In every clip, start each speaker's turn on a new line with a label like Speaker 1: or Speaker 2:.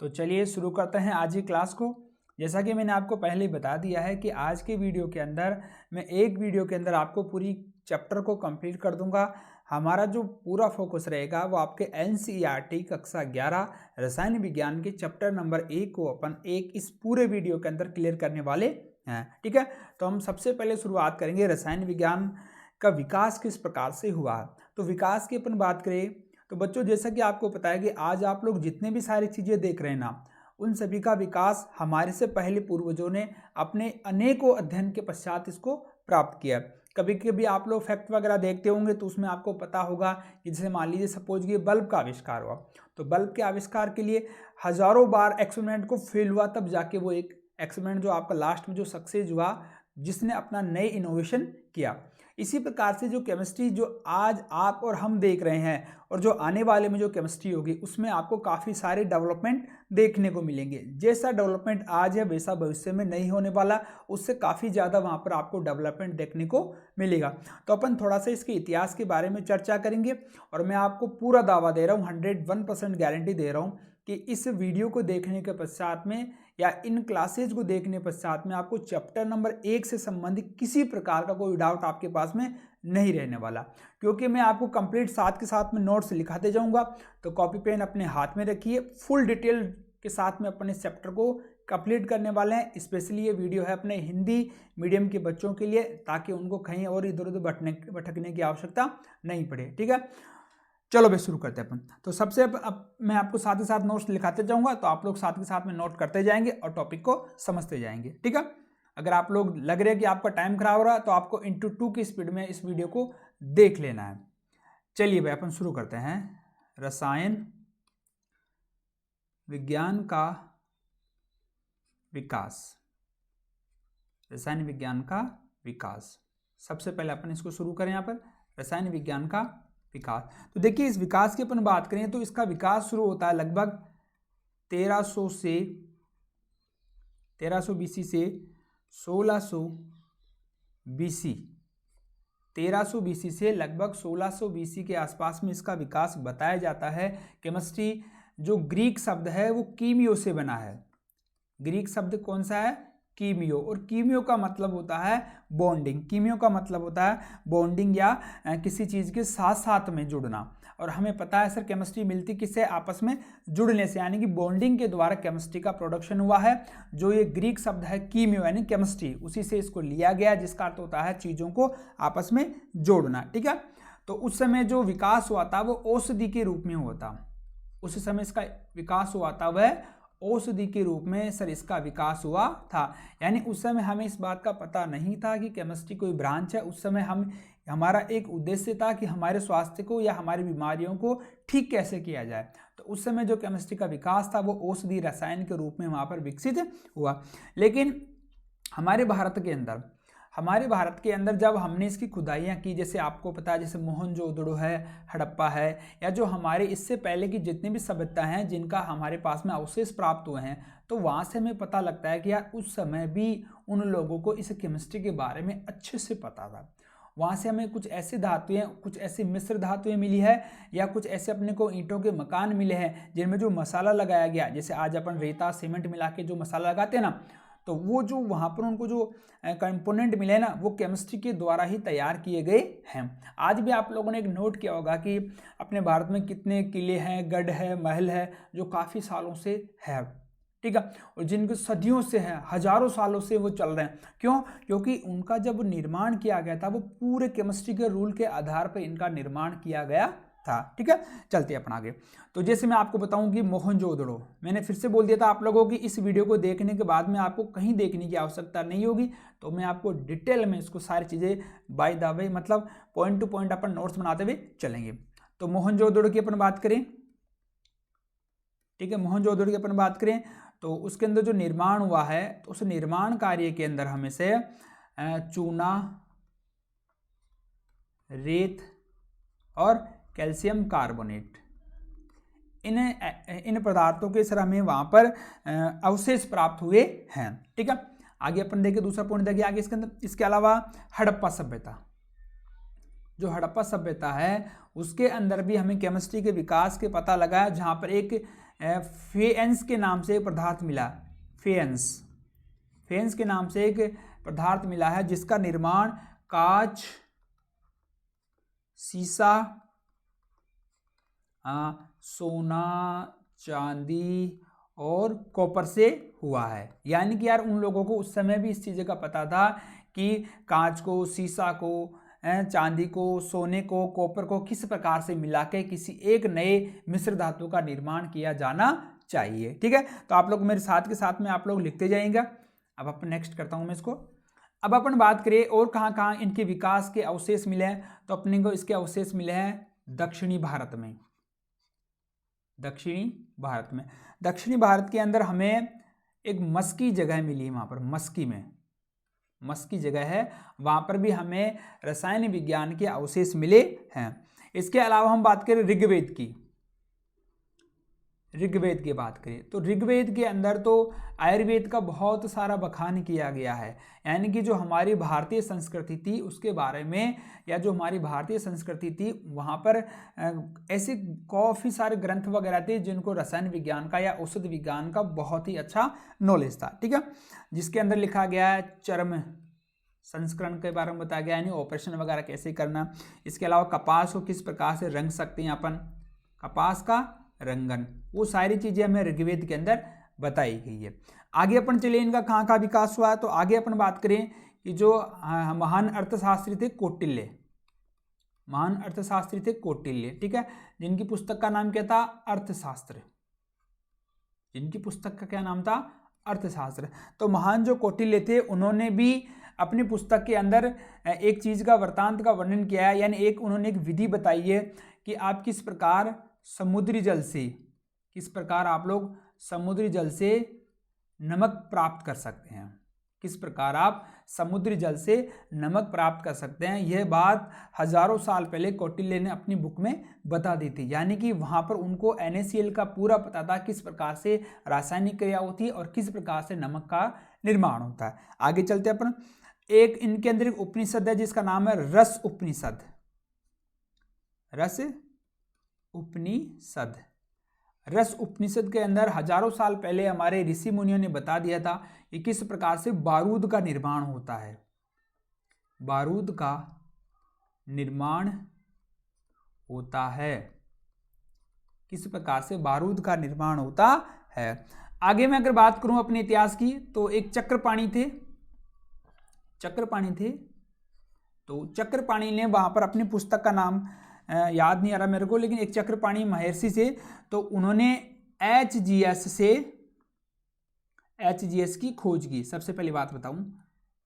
Speaker 1: तो चलिए शुरू करते हैं आज की क्लास को। जैसा कि मैंने आपको पहले ही बता दिया है कि आज के वीडियो के अंदर मैं एक वीडियो के अंदर आपको पूरी चैप्टर को कंप्लीट कर दूंगा। हमारा जो पूरा फोकस रहेगा वो आपके NCERT कक्षा 11 रसायन विज्ञान के चैप्टर नंबर 1 को अपन इस पूरे वीडियो के अंदर क्लियर करने वाले हैं। ठीक है, तो हम सबसे पहले शुरुआत करेंगे रसायन विज्ञान का विकास किस प्रकार से हुआ। तो विकास की अपन बात करें तो बच्चों, जैसा कि आपको पता है कि आज आप लोग जितने भी सारी चीज़ें देख रहे हैं ना, उन सभी का विकास हमारे से पहले पूर्वजों ने अपने अनेकों अध्ययन के पश्चात इसको प्राप्त किया। कभी कभी आप लोग फैक्ट वगैरह देखते होंगे तो उसमें आपको पता होगा कि जैसे मान लीजिए सपोज कि बल्ब का आविष्कार हुआ, तो बल्ब के आविष्कार के लिए हजारों बार एक्सपेरिमेंट को फेल हुआ, तब जाके वो एक एक्सपेरिमेंट जो आपका लास्ट में जो सक्सेस हुआ, जिसने अपना नए इनोवेशन किया। इसी प्रकार से जो केमिस्ट्री जो आज आप और हम देख रहे हैं और जो आने वाले में जो केमिस्ट्री होगी, उसमें आपको काफ़ी सारे डेवलपमेंट देखने को मिलेंगे। जैसा डेवलपमेंट आज है वैसा भविष्य में नहीं होने वाला, उससे काफ़ी ज़्यादा वहाँ पर आपको डेवलपमेंट देखने को मिलेगा। तो अपन थोड़ा सा इसके इतिहास के बारे में चर्चा करेंगे और मैं आपको पूरा दावा दे रहा हूँ, 101% गारंटी दे रहा हूँ कि इस वीडियो को देखने के पश्चात में या इन क्लासेज को देखने पश्चात में आपको चैप्टर नंबर 1 से संबंधित किसी प्रकार का कोई डाउट आपके पास में नहीं रहने वाला, क्योंकि मैं आपको कंप्लीट साथ के साथ में नोट्स लिखाते जाऊंगा। तो कॉपी पेन अपने हाथ में रखिए, फुल डिटेल के साथ में अपने इस चैप्टर को कंप्लीट करने वाले हैं। स्पेशली ये वीडियो है अपने हिंदी मीडियम के बच्चों के लिए, ताकि उनको कहीं और इधर उधर भटकने की आवश्यकता नहीं पड़े। ठीक है, चलो भाई शुरू करते हैं अपन। तो सबसे अब मैं आपको साथ ही साथ नोट्स लिखाते जाऊंगा, तो आप लोग साथ के साथ में नोट करते जाएंगे और टॉपिक को समझते जाएंगे। ठीक है, अगर आप लोग लग रहे हैं कि आपका टाइम खराब हो रहा है तो आपको इंटू 2 की स्पीड में इस वीडियो को देख लेना है। चलिए भाई अपन शुरू करते हैं। रसायन विज्ञान का विकास, रसायन विज्ञान का विकास। सबसे पहले अपन इसको शुरू करें यहाँ पर, रसायन विज्ञान का विकास। तो देखिए, इस विकास की अपन बात करें तो इसका विकास शुरू होता है लगभग 1300 BC से 1600 BC, 1300 BC से लगभग 1600 BC के आसपास में इसका विकास बताया जाता है। केमिस्ट्री जो ग्रीक शब्द है वो कीमियो से बना है। ग्रीक शब्द कौन सा है? कीमियो। और कीमियो का मतलब होता है बॉन्डिंग। कीमियो का मतलब होता है बॉन्डिंग या किसी चीज़ के साथ साथ में जुड़ना। और हमें पता है सर केमिस्ट्री मिलती किससे? आपस में जुड़ने से, यानी कि बॉन्डिंग के द्वारा केमिस्ट्री का प्रोडक्शन हुआ है। जो ये ग्रीक शब्द है कीमियो यानी केमिस्ट्री, उसी से इसको लिया गया, जिसका अर्थ होता है चीज़ों को आपस में जोड़ना। ठीक है, तो उस समय जो विकास हुआ था वो औषधि के रूप में हुआ था। उस समय इसका विकास हुआ था वह औषधि के रूप में सर इसका विकास हुआ था। यानी उस समय हमें इस बात का पता नहीं था कि केमिस्ट्री कोई ब्रांच है। उस समय हमारा एक उद्देश्य था कि हमारे स्वास्थ्य को या हमारी बीमारियों को ठीक कैसे किया जाए। तो उस समय जो केमिस्ट्री का विकास था वो औषधि रसायन के रूप में वहाँ पर विकसित हुआ। लेकिन हमारे भारत के अंदर जब हमने इसकी खुदाइयाँ की, जैसे आपको पता है जैसे मोहनजोदड़ो है, हड़प्पा है, या जो हमारे इससे पहले की जितनी भी सभ्यता हैं जिनका हमारे पास में अवशेष प्राप्त हुए हैं, तो वहाँ से हमें पता लगता है कि यार उस समय भी उन लोगों को इस केमिस्ट्री के बारे में अच्छे से पता था। वहाँ से हमें कुछ ऐसी धातुएँ, कुछ ऐसी मिश्र धातुएँ मिली है, या कुछ ऐसे अपने को ईंटों के मकान मिले हैं जिनमें जो मसाला लगाया गया, जैसे आज अपन रेता सीमेंट मिला के जो मसाला लगाते हैं ना, तो वो जो वहाँ पर उनको जो कंपोनेंट मिले ना, वो केमिस्ट्री के द्वारा ही तैयार किए गए हैं। आज भी आप लोगों ने एक नोट किया होगा कि अपने भारत में कितने किले हैं, गढ़ है, महल है, जो काफ़ी सालों से है। ठीक है, और जिनके सदियों से हैं, हजारों सालों से वो चल रहे हैं। क्यों? क्योंकि उनका जब निर्माण किया गया था वो पूरे केमिस्ट्री के रूल के आधार पर इनका निर्माण किया गया था। ठीक है, चलते हैं अपन आगे। तो जैसे मैं आपको बताऊं कि मोहनजोदड़ो, मैंने फिर से बोल दिया था आप लोगों की इस वीडियो को देखने के बाद में आपको कहीं देखने की आवश्यकता नहीं होगी, तो मैं आपको डिटेल में इसको सारी चीज़ें बाय द वे, मतलब पॉइंट टू पॉइंट अपन नोट्स बनाते हुए चलेंगे। तो मोहनजोदड़ो की अपन बात करें, ठीक है, मोहनजोदड़ो की अपन बात करें तो उसके अंदर जो निर्माण हुआ है, तो उस निर्माण कार्य के अंदर हमें से चूना, रेत और कैल्शियम कार्बोनेट, इन पदार्थों के सर हमें वहाँ पर अवशेष प्राप्त हुए हैं। ठीक है, आगे अपन देखिए दूसरा पॉइंट देखिए आगे इसके अंदर। इसके अलावा हड़प्पा सभ्यता, जो हड़प्पा सभ्यता है उसके अंदर भी हमें केमिस्ट्री के विकास के पता लगा है, जहाँ पर एक फेएंस के नाम से एक पदार्थ मिला। फेएंस के नाम से एक पदार्थ मिला है जिसका निर्माण कांच, सीसा, सोना, चांदी और कॉपर से हुआ है। यानी कि यार उन लोगों को उस समय भी इस चीज़ का पता था कि कांच को, सीसा को, चांदी को, सोने को, कॉपर को किस प्रकार से मिला के किसी एक नए मिश्र धातु का निर्माण किया जाना चाहिए। ठीक है, तो आप लोग मेरे साथ के साथ में आप लोग लिखते जाएंगे। अब अपन नेक्स्ट करता हूं मैं इसको। अब अपन बात करें और कहाँ कहाँ इनके विकास के अवशेष मिले हैं, तो अपने को इसके अवशेष मिले हैं दक्षिणी भारत में। दक्षिणी भारत के अंदर हमें एक मस्की जगह मिली है, वहां पर मस्की जगह है, वहां पर भी हमें रसायन विज्ञान के अवशेष मिले हैं। इसके अलावा हम बात करें ऋग्वेद की बात करें तो ऋग्वेद के अंदर तो आयुर्वेद का बहुत सारा बखान किया गया है। यानी कि जो हमारी भारतीय संस्कृति थी उसके बारे में, या जो हमारी भारतीय संस्कृति थी वहाँ पर ऐसे काफ़ी सारे ग्रंथ वगैरह थे जिनको रसायन विज्ञान का या औषध विज्ञान का बहुत ही अच्छा नॉलेज था। ठीक है, जिसके अंदर लिखा गया है चर्म संस्करण के बारे में बताया गया, यानी ऑपरेशन वगैरह कैसे करना। इसके अलावा कपास को किस प्रकार से रंग सकते हैं अपन, कपास का रंगन, वो सारी चीजें हमें ऋग्वेद के अंदर बताई गई है। आगे अपन चलिए इनका कहाँ कहाँ विकास हुआ है, तो आगे अपन बात करें कि जो महान अर्थशास्त्री थे कौटिल्य, ठीक है, जिनकी पुस्तक का नाम क्या था, अर्थशास्त्र। जिनकी पुस्तक का क्या नाम था, अर्थशास्त्र। तो महान जो कौटिल्य थे उन्होंने भी अपनी पुस्तक के अंदर एक चीज का वृत्तांत का वर्णन किया है, यानी उन्होंने एक विधि बताई है कि आप किस प्रकार समुद्री जल से नमक प्राप्त कर सकते हैं, यह बात हजारों साल पहले कौटिल्य ने अपनी बुक में बता दी थी। यानी कि वहां पर उनको NaCl का पूरा पता था, किस प्रकार से रासायनिक क्रिया होती है और किस प्रकार से नमक का निर्माण होता है। आगे चलते अपन, एक इनके अंदर एक उपनिषद है जिसका नाम है रस उपनिषद के अंदर हजारों साल पहले हमारे ऋषि मुनियों ने बता दिया था कि किस प्रकार से बारूद का निर्माण होता है, आगे मैं अगर बात करूं अपने इतिहास की, तो एक चक्रपाणी थे, तो चक्रपाणी ने वहां पर अपनी पुस्तक का नाम याद नहीं आ रहा मेरे को, लेकिन एक चक्रपाणी महर्षि से, तो उन्होंने HGS की खोज की। सबसे पहली बात बताऊं,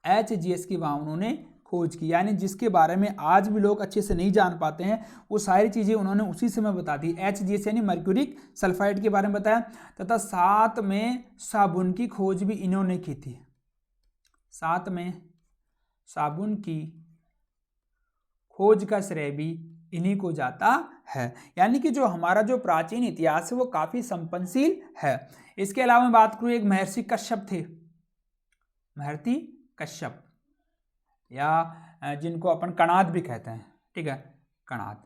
Speaker 1: HGS की वहां उन्होंने खोज की, यानी जिसके बारे में आज भी लोग अच्छे से नहीं जान पाते हैं, वो सारी चीजें उन्होंने उसी समय बता दी। HGS यानी मर्क्यूरिक सल्फाइड के बारे में बताया, तथा साथ में साबुन की खोज भी इन्होंने की थी। साथ में साबुन की खोज का श्रेय भी इन्हीं को जाता है। यानी कि जो हमारा जो प्राचीन इतिहास है वो काफी संपन्नशील है। इसके अलावा मैं बात करूं, एक महर्षि कश्यप थे, या जिनको अपन कणाद भी कहते हैं, ठीक है, कणाद।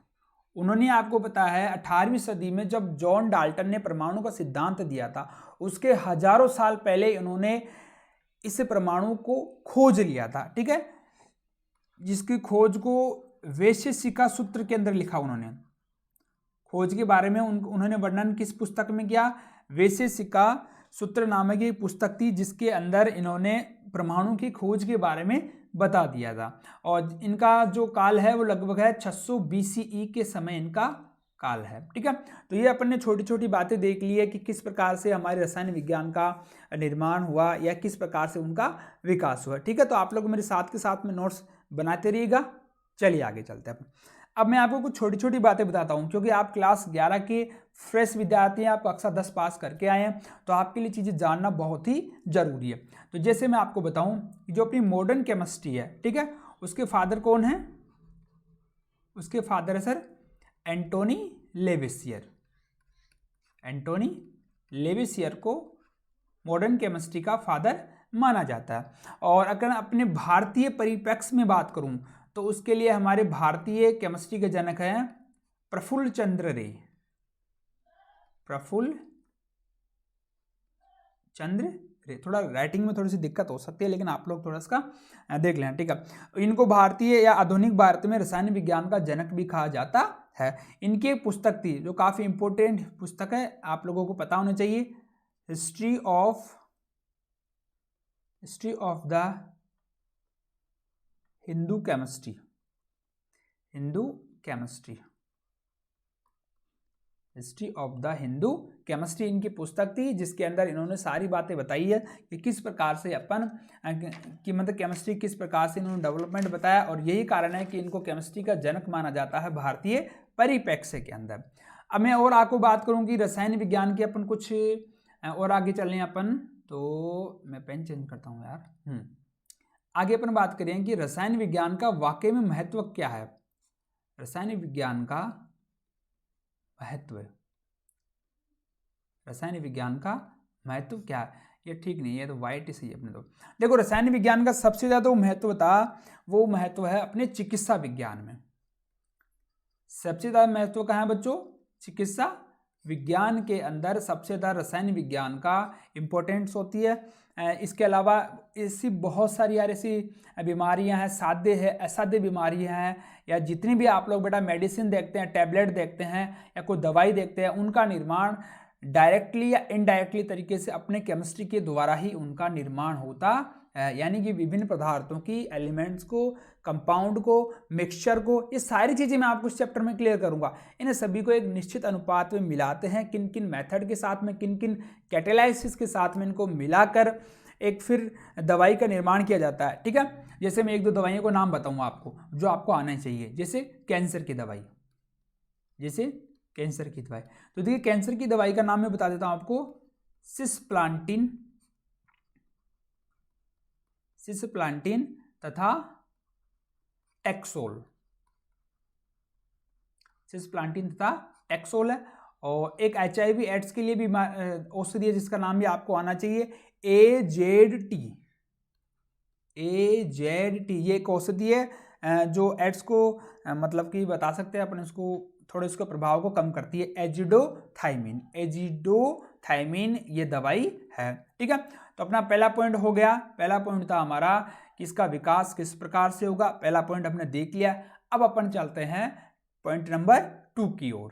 Speaker 1: उन्होंने, आपको पता है 18वीं सदी में जब जॉन डाल्टन ने परमाणु का सिद्धांत दिया था, उसके हजारों साल पहले उन्होंने इस परमाणु को खोज लिया था। ठीक है, जिसकी खोज को वैशेषिका सूत्र के अंदर लिखा। उन्होंने खोज के बारे में उन्होंने वर्णन किस पुस्तक में किया, वैशेषिका सूत्र नामक एक पुस्तक थी, जिसके अंदर इन्होंने परमाणु की खोज के बारे में बता दिया था। और इनका जो काल है वो लगभग है 600 BCE के समय इनका काल है। ठीक है, तो ये अपन ने छोटी छोटी बातें देख ली है कि किस प्रकार से हमारे रसायन विज्ञान का निर्माण हुआ या किस प्रकार से उनका विकास हुआ। ठीक है, तो आप लोग मेरे साथ के साथ में नोट्स बनाते रहिएगा। चलिए आगे चलते हैं। अब मैं आपको कुछ छोटी छोटी बातें बताता हूं, क्योंकि आप क्लास 11 के फ्रेश विद्यार्थी हैं, आप कक्षा 10 पास करके आए हैं, तो आपके लिए चीज़ें जानना बहुत ही जरूरी है। तो जैसे मैं आपको बताऊं, जो अपनी मॉडर्न केमिस्ट्री है, ठीक है, उसके फादर कौन है, उसके फादर है सर एंटोनी लेविसियर को मॉडर्न केमिस्ट्री का फादर माना जाता है। और अगर अपने भारतीय परिप्रेक्ष्य में बात करूं, तो उसके लिए हमारे भारतीय केमिस्ट्री के जनक हैं प्रफुल्ल चंद्र रे। थोड़ा राइटिंग में थोड़ी सी दिक्कत हो सकती है, लेकिन आप लोग थोड़ा इसका देख लें, ठीक है। इनको भारतीय या आधुनिक भारत में रसायन विज्ञान का जनक भी कहा जाता है। इनकी एक पुस्तक थी जो काफी इंपॉर्टेंट पुस्तक है, आप लोगों को पता होना चाहिए, history of the Hindu chemistry. History of the Hindu chemistry इनकी पुस्तक थी, जिसके अंदर इन्होंने सारी बातें बताई है कि किस प्रकार से अपन कि मतलब केमिस्ट्री किस प्रकार से इन्होंने डेवलपमेंट बताया, और यही कारण है कि इनको केमिस्ट्री का जनक माना जाता है भारतीय परिप्रेक्ष्य के अंदर। अब मैं और आपको बात करूं कि रसायन विज्ञान के अपन कुछ और आगे चल रहे हैं अपन, तो मैं पेन चेंज करता हूँ यार। आगे अपन बात करें कि रसायन विज्ञान का वाकई में महत्व क्या है। रसायन विज्ञान का महत्व क्या है, ये ठीक नहीं है, तो वाइट ही सही है अपने। तो देखो, रसायन विज्ञान का सबसे ज्यादा महत्व था, वो महत्व है अपने चिकित्सा विज्ञान में। सबसे ज्यादा महत्व कहाँ है बच्चों? चिकित्सा विज्ञान के अंदर सबसे ज्यादा रसायन विज्ञान का इंपॉर्टेंस होती है। इसके अलावा ऐसी बहुत सारी यार ऐसी बीमारियां हैं, साध्य है, असाध्य बीमारियां हैं, या जितनी भी आप लोग बेटा मेडिसिन देखते हैं, टैबलेट देखते हैं या कोई दवाई देखते हैं, उनका निर्माण डायरेक्टली या इनडायरेक्टली तरीके से अपने केमिस्ट्री के द्वारा ही उनका निर्माण होता है। यानी कि विभिन्न पदार्थों की एलिमेंट्स को, कंपाउंड को, मिक्सचर को, ये सारी चीजें मैं आपको इस चैप्टर में क्लियर करूंगा। इन्हें सभी को एक निश्चित अनुपात में मिलाते हैं, किन किन मेथड के साथ में, किन किन कैटेलाइसिस के साथ में इनको मिलाकर एक फिर दवाई का निर्माण किया जाता है, ठीक है। जैसे मैं एक दो दवाइयों को नाम बताऊंगा आपको, जो आपको आना चाहिए। जैसे कैंसर की दवाई, तो देखिए कैंसर की दवाई का नाम मैं बता देता हूं आपको, सिस्प्लांटिन तथा टैक्सोल। सिस्प्लांटिन तथा टैक्सोल है। और एक HIV एड्स के लिए भी औषधि है जिसका नाम भी आपको आना चाहिए, AZT। ये एक औषधि है जो एड्स को मतलब कि बता सकते हैं अपन, इसको थोड़े उसके प्रभाव को कम करती है। एजिडोथाइमिन ये दवाई है, ठीक है। तो अपना पहला पॉइंट हो गया। पहला पॉइंट था हमारा कि इसका विकास किस प्रकार से होगा, पहला पॉइंट हमने देख लिया। अब अपन चलते हैं पॉइंट नंबर 2 की ओर।